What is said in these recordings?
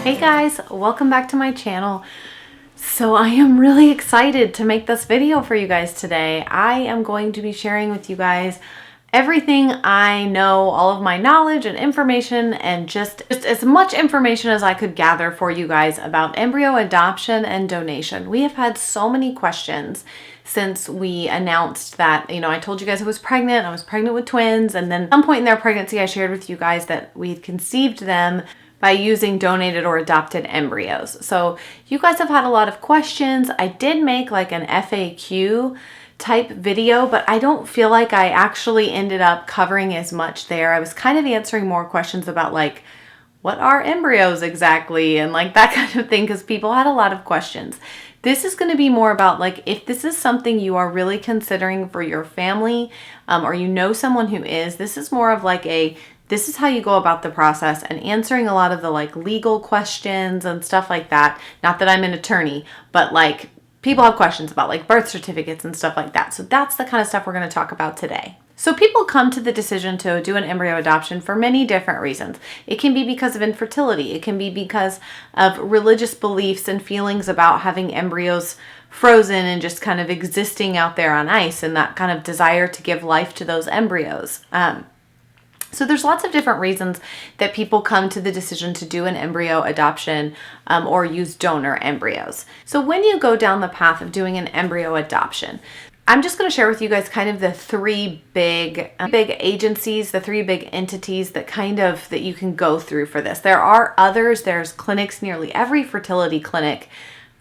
Hey guys, welcome back to my channel. So I am really excited to make this video for you guys today. I am going to be sharing with you guys everything I know, all of my knowledge and information, and just as much information as I could gather for you guys about embryo adoption and donation. We have had so many questions since we announced that, I told you guys I was pregnant with twins, and then at some point in their pregnancy I shared with you guys that we had conceived them by using donated or adopted embryos. So you guys have had a lot of questions. I did make like an FAQ type video, but I don't feel like I actually ended up covering as much there. I was kind of answering more questions about like, what are embryos exactly? And like that kind of thing, because people had a lot of questions. This is going to be more about like, if this is something you are really considering for your family, or you know someone who is, this is more of like this is how you go about the process and answering a lot of the like legal questions and stuff like that. Not that I'm an attorney, but like people have questions about like birth certificates and stuff like that. So that's the kind of stuff we're going to talk about today. So people come to the decision to do an embryo adoption for many different reasons. It can be because of infertility. It can be because of religious beliefs and feelings about having embryos frozen and just kind of existing out there on ice, and that kind of desire to give life to those embryos. So there's lots of different reasons that people come to the decision to do an embryo adoption or use donor embryos. So when you go down the path of doing an embryo adoption, I'm just going to share with you guys kind of the three big agencies, the three big entities that you can go through for this. There are others. There's clinics, nearly every fertility clinic.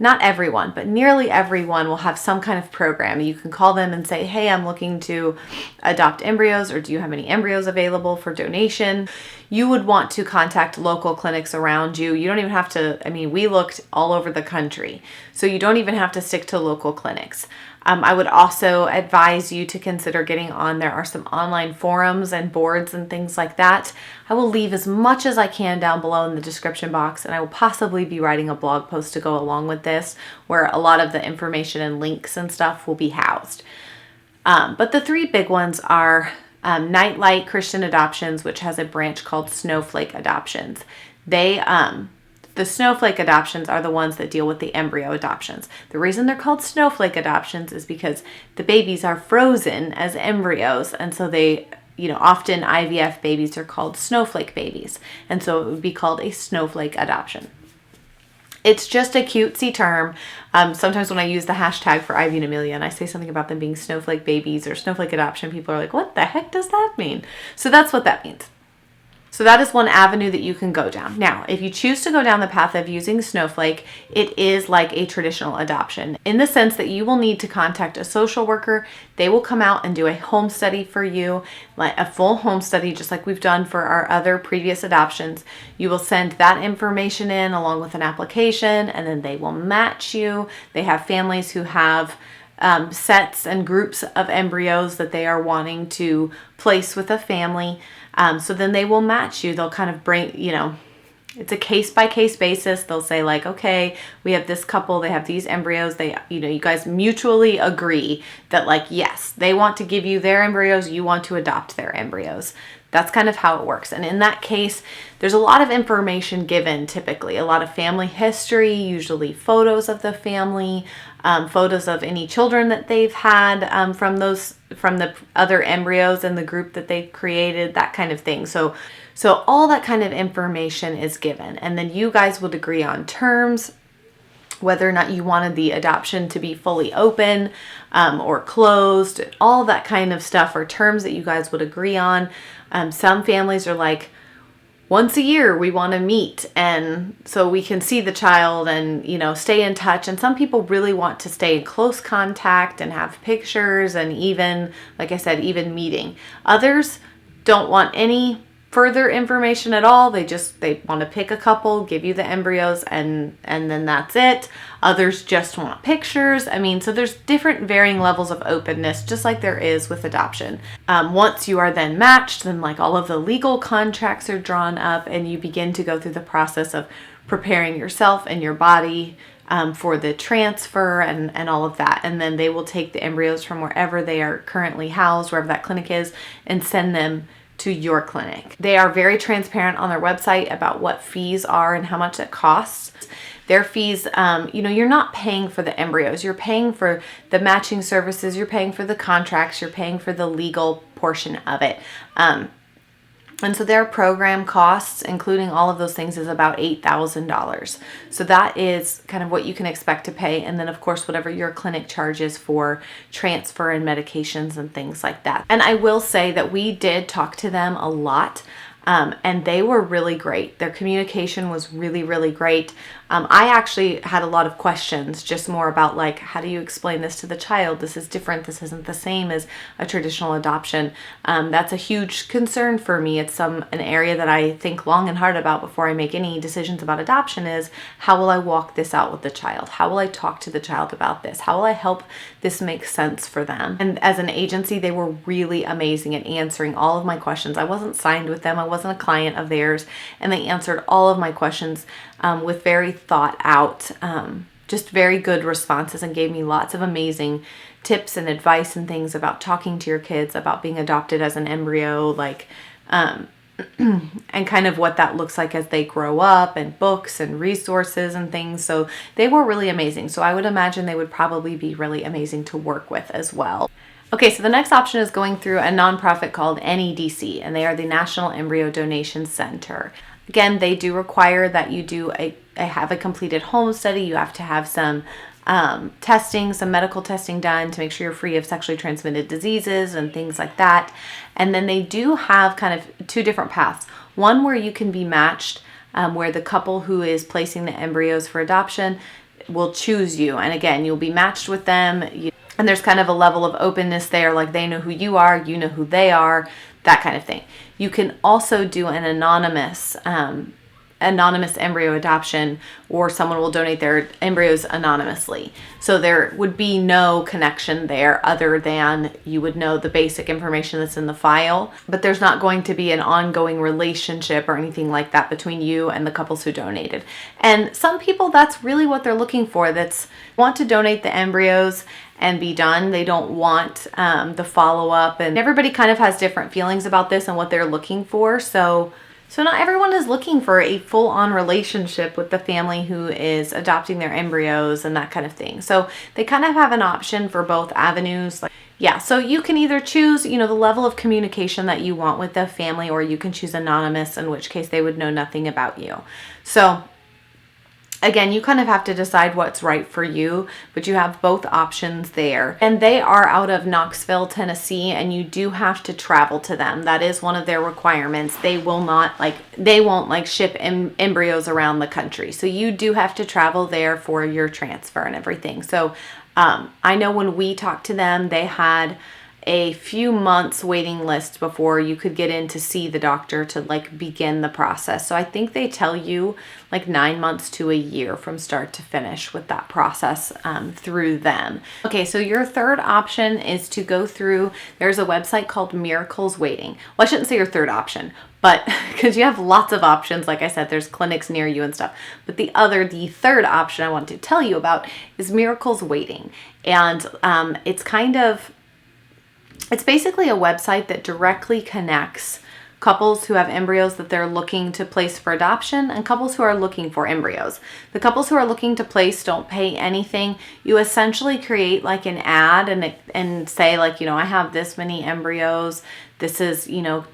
Not everyone, but nearly everyone will have some kind of program. You can call them and say, hey, I'm looking to adopt embryos, or do you have any embryos available for donation? You would want to contact local clinics around you. You don't even have to, we looked all over the country, so you don't even have to stick to local clinics. I would also advise you to consider getting on. There are some online forums and boards and things like that. I will leave as much as I can down below in the description box, and I will possibly be writing a blog post to go along with this where a lot of the information and links and stuff will be housed. But the three big ones are Nightlight Christian Adoptions, which has a branch called Snowflake Adoptions. The Snowflake adoptions are the ones that deal with the embryo adoptions. The reason they're called Snowflake adoptions is because the babies are frozen as embryos, and so they, often IVF babies are called snowflake babies, and so it would be called a snowflake adoption. It's just a cutesy term. Sometimes when I use the hashtag for Ivy and Amelia and I say something about them being snowflake babies or snowflake adoption, people are like, what the heck does that mean? So that's what that means. So that is one avenue that you can go down. Now, if you choose to go down the path of using Snowflake, it is like a traditional adoption in the sense that you will need to contact a social worker. They will come out and do a home study for you, like a full home study, just like we've done for our other previous adoptions. You will send that information in along with an application, and then they will match you. They have families who have sets and groups of embryos that they are wanting to place with a family. So then they will match you. They'll kind of bring, it's a case-by-case basis. They'll say like, okay, we have this couple, they have these embryos. They, you guys mutually agree that like, yes, they want to give you their embryos. You want to adopt their embryos. That's kind of how it works. And in that case, there's a lot of information given, typically a lot of family history, usually photos of the family, photos of any children that they've had from the other embryos in the group that they've created, that kind of thing. So all that kind of information is given, and then you guys would agree on terms, whether or not you wanted the adoption to be fully open or closed, all that kind of stuff, or terms that you guys would agree on. Some families are like, once a year we want to meet and so we can see the child and, stay in touch. And some people really want to stay in close contact and have pictures and even, like I said, even meeting. Others don't want any further information at all. They want to pick a couple, give you the embryos, and then that's it. Others just want pictures. So there's different varying levels of openness, just like there is with adoption. Once you are then matched, then like all of the legal contracts are drawn up, and you begin to go through the process of preparing yourself and your body for the transfer and all of that. And then they will take the embryos from wherever they are currently housed, wherever that clinic is, and send them to your clinic. They are very transparent on their website about what fees are and how much it costs. Their fees, you're not paying for the embryos. You're paying for the matching services. You're paying for the contracts. You're paying for the legal portion of it. And so their program costs, including all of those things, is about $8,000. So that is kind of what you can expect to pay. And then, of course, whatever your clinic charges for transfer and medications and things like that. And I will say that we did talk to them a lot. And they were really great. Their communication was really, really great. I actually had a lot of questions, just more about like, how do you explain this to the child? This is different. This isn't the same as a traditional adoption. That's a huge concern for me. It's an area that I think long and hard about before I make any decisions about adoption is, how will I walk this out with the child? How will I talk to the child about this? How will I help this make sense for them? And as an agency, they were really amazing at answering all of my questions. I wasn't signed with them. I wasn't a client of theirs, and they answered all of my questions with very thought out, just very good responses, and gave me lots of amazing tips and advice and things about talking to your kids, about being adopted as an embryo, and kind of what that looks like as they grow up, and books and resources and things. So they were really amazing. So I would imagine they would probably be really amazing to work with as well. Okay, so the next option is going through a nonprofit called NEDC, and they are the National Embryo Donation Center. Again, they do require that you do have a completed home study. You have to have some testing, some medical testing done to make sure you're free of sexually transmitted diseases and things like that. And then they do have kind of two different paths. One where you can be matched, where the couple who is placing the embryos for adoption will choose you. And again, you'll be matched with them. And there's kind of a level of openness there, like they know who you are, you know who they are, that kind of thing. You can also do an anonymous embryo adoption, or someone will donate their embryos anonymously. So there would be no connection there other than you would know the basic information that's in the file, but there's not going to be an ongoing relationship or anything like that between you and the couples who donated. And some people, that's really what they're looking for. That's want to donate the embryos and be done. They don't want the follow-up, and everybody kind of has different feelings about this and what they're looking for. So not everyone is looking for a full-on relationship with the family who is adopting their embryos and that kind of thing. So they kind of have an option for both avenues. Yeah, so you can either choose, the level of communication that you want with the family, or you can choose anonymous, in which case they would know nothing about you. So again, you kind of have to decide what's right for you, but you have both options there. And they are out of Knoxville, Tennessee, and you do have to travel to them. That is one of their requirements. They won't ship embryos around the country. So you do have to travel there for your transfer and everything. So I know when we talked to them, they had a few months waiting list before you could get in to see the doctor to begin the process. So I think they tell you 9 months to a year from start to finish with that process through them. Okay, so your third option is to go through, there's a website called Miracles Waiting. Well, I shouldn't say your third option, but because you have lots of options, like I said, there's clinics near you and stuff. But the third option I want to tell you about is Miracles Waiting. And it's basically a website that directly connects couples who have embryos that they're looking to place for adoption and couples who are looking for embryos. The couples who are looking to place don't pay anything. You essentially create an ad and say I have this many embryos. This is,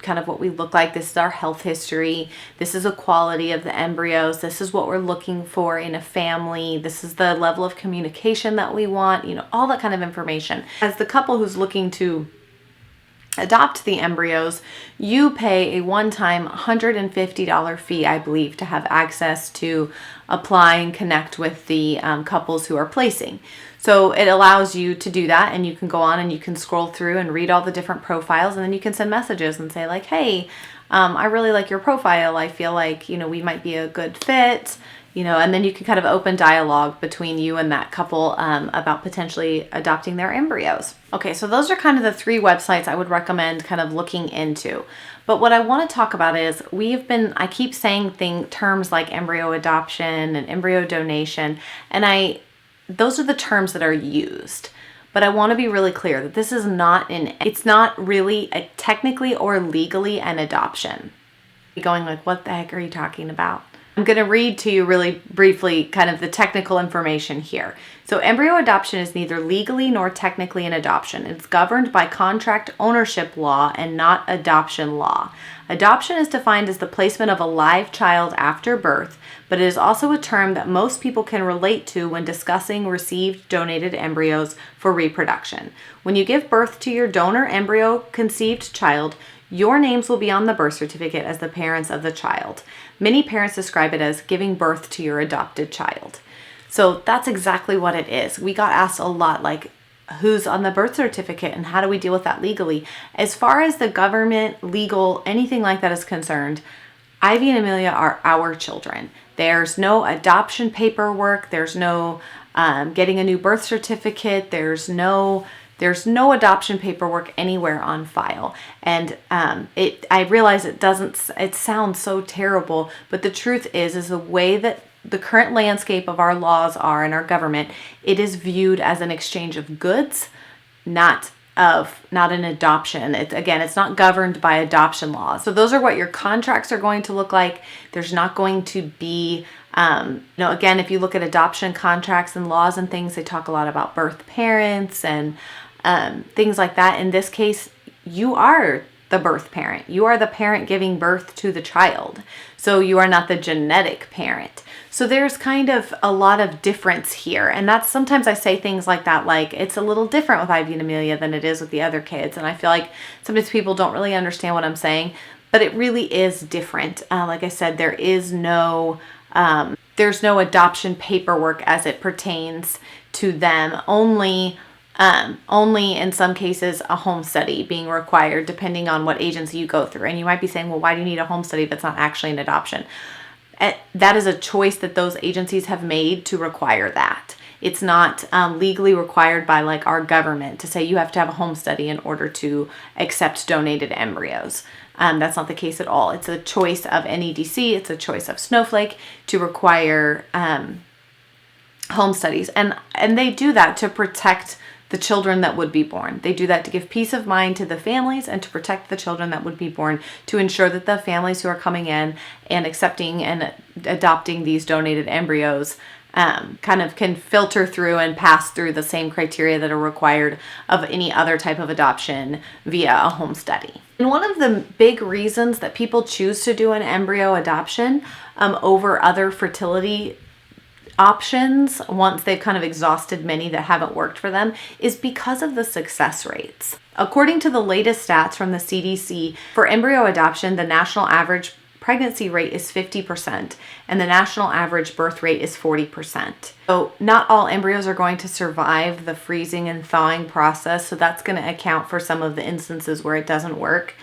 kind of what we look like. This is our health history. This is a quality of the embryos. This is what we're looking for in a family. This is the level of communication that we want, all that kind of information. As the couple who's looking to adopt the embryos, you pay a one-time $150 fee, I believe, to have access to apply and connect with the couples who are placing. So it allows you to do that, and you can go on and you can scroll through and read all the different profiles, and then you can send messages and say hey, I really like your profile. I feel like, we might be a good fit. And then you can kind of open dialogue between you and that couple about potentially adopting their embryos. Okay, so those are kind of the three websites I would recommend kind of looking into. But what I want to talk about is I keep saying terms like embryo adoption and embryo donation, and those are the terms that are used. But I want to be really clear that this is it's not really technically or legally an adoption. You're going like, what the heck are you talking about? I'm going to read to you really briefly kind of the technical information here. So embryo adoption is neither legally nor technically an adoption. It's governed by contract ownership law and not adoption law. Adoption is defined as the placement of a live child after birth, but it is also a term that most people can relate to when discussing received donated embryos for reproduction. When you give birth to your donor embryo conceived child, your names will be on the birth certificate as the parents of the child. Many parents describe it as giving birth to your adopted child. So that's exactly what it is. We got asked a lot, like, who's on the birth certificate and how do we deal with that legally? As far as the government, legal, anything like that is concerned, Ivy and Amelia are our children. There's no adoption paperwork. There's no getting a new birth certificate. There's no adoption paperwork anywhere on file. And I realize it sounds so terrible, but the truth is the way that the current landscape of our laws are in our government, it is viewed as an exchange of goods, not an adoption. It's not governed by adoption laws. So those are what your contracts are going to look like. There's not going to be, again, if you look at adoption contracts and laws and things, they talk a lot about birth parents and things like that. In this case, you are the birth parent. You are the parent giving birth to the child. So you are not the genetic parent. So there's kind of a lot of difference here. And that's sometimes I say things like that, like it's a little different with Ivy and Amelia than it is with the other kids. And I feel like sometimes people don't really understand what I'm saying, but it really is different. Like I said, there's no adoption paperwork as it pertains to them. Only in some cases a home study being required depending on what agency you go through. And you might be saying, well, why do you need a home study if it's not actually an adoption? That is a choice that those agencies have made to require that. It's not legally required by like our government to say you have to have a home study in order to accept donated embryos. That's not the case at all. It's a choice of NEDC. It's a choice of Snowflake to require home studies. And they do that to protect the children that would be born. They do that to give peace of mind to the families and to protect the children that would be born, to ensure that the families who are coming in and accepting and adopting these donated embryos kind of can filter through and pass through the same criteria that are required of any other type of adoption via a home study. And one of the big reasons that people choose to do an embryo adoption over other fertility options, once they've kind of exhausted many that haven't worked for them, is because of the success rates. According to the latest stats from the CDC, for embryo adoption, the national average pregnancy rate is 50% and the national average birth rate is 40%. So not all embryos are going to survive the freezing and thawing process, so that's going to account for some of the instances where it doesn't work.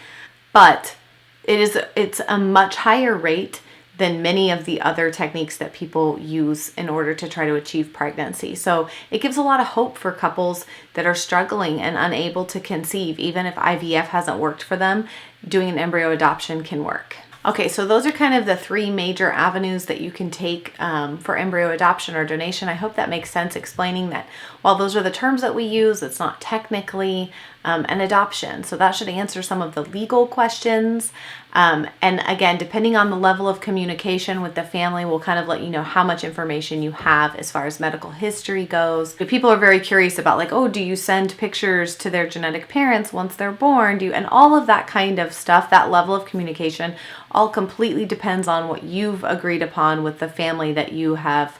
But it's a much higher rate than many of the other techniques that people use in order to try to achieve pregnancy. So it gives a lot of hope for couples that are struggling and unable to conceive. Even if IVF hasn't worked for them, doing an embryo adoption can work. Okay, so those are kind of the three major avenues that you can take for embryo adoption or donation. I hope that makes sense, explaining that while those are the terms that we use, it's not technically an adoption. So that should answer some of the legal questions. And again, depending on the level of communication with the family, we'll kind of let you know how much information you have as far as medical history goes. But people are very curious about like, oh, do you send pictures to their genetic parents once they're born? And all of that kind of stuff, that level of communication, all completely depends on what you've agreed upon with the family that you have,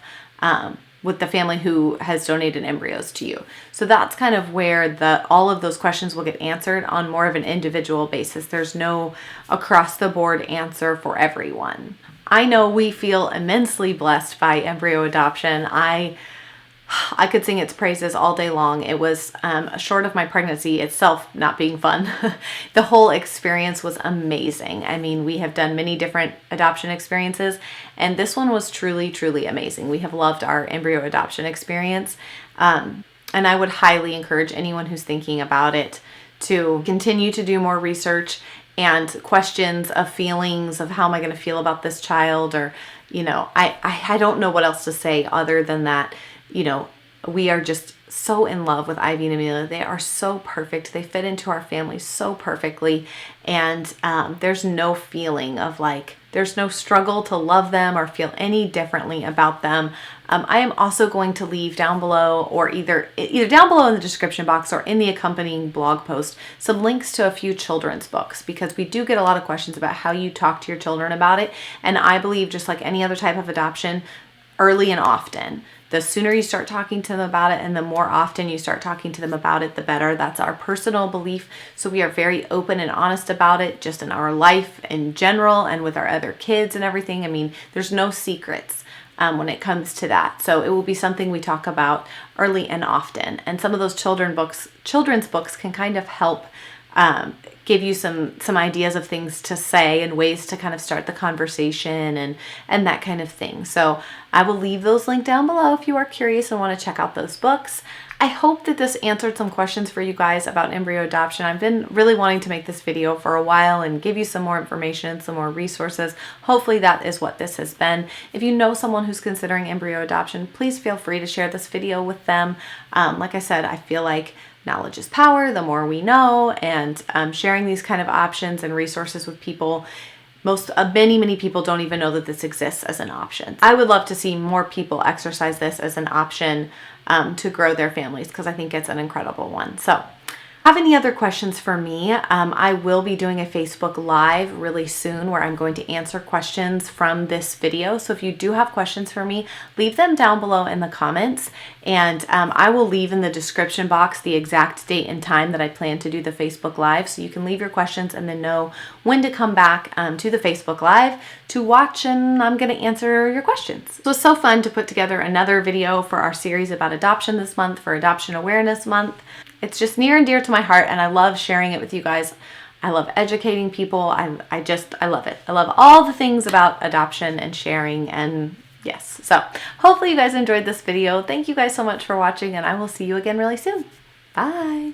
with the family who has donated embryos to you. So that's kind of where all of those questions will get answered on more of an individual basis. There's no across the board answer for everyone. I know we feel immensely blessed by embryo adoption. I could sing its praises all day long. It was short of my pregnancy itself not being fun. The whole experience was amazing. I mean, we have done many different adoption experiences, and this one was truly, truly amazing. We have loved our embryo adoption experience, and I would highly encourage anyone who's thinking about it to continue to do more research and questions of feelings of how am I going to feel about this child, or, I don't know what else to say other than that. we are just so in love with Ivy and Amelia. They are so perfect. They fit into our family so perfectly. And there's no feeling of like, there's no struggle to love them or feel any differently about them. I am also going to leave down below, or either down below in the description box or in the accompanying blog post, some links to a few children's books, because we do get a lot of questions about how you talk to your children about it. And I believe, just like any other type of adoption, early and often. The sooner you start talking to them about it and the more often you start talking to them about it, the better. That's our personal belief. So we are very open and honest about it, just in our life in general and with our other kids and everything. I mean, there's no secrets when it comes to that. So it will be something we talk about early and often. And some of those children's books can kind of help give you some ideas of things to say and ways to kind of start the conversation and that kind of thing. So I will leave those linked down below if you are curious and want to check out those books. I hope that this answered some questions for you guys about embryo adoption. I've been really wanting to make this video for a while and give you some more information, some more resources. Hopefully that is what this has been. If you know someone who's considering embryo adoption, please feel free to share this video with them. Like I said, I feel like knowledge is power. The more we know, and sharing these kind of options and resources with people, many people don't even know that this exists as an option. I would love to see more people exercise this as an option to grow their families, because I think it's an incredible one. So have any other questions for me? I will be doing a Facebook Live really soon where I'm going to answer questions from this video. So if you do have questions for me, leave them down below in the comments, and I will leave in the description box the exact date and time that I plan to do the Facebook Live, so you can leave your questions and then know when to come back to the Facebook Live to watch, and I'm going to answer your questions. It was so fun to put together another video for our series about adoption this month, for Adoption Awareness Month. It's just near and dear to my heart, and I love sharing it with you guys. I love educating people. I love it. I love all the things about adoption and sharing, and yes. So hopefully you guys enjoyed this video. Thank you guys so much for watching, and I will see you again really soon. Bye.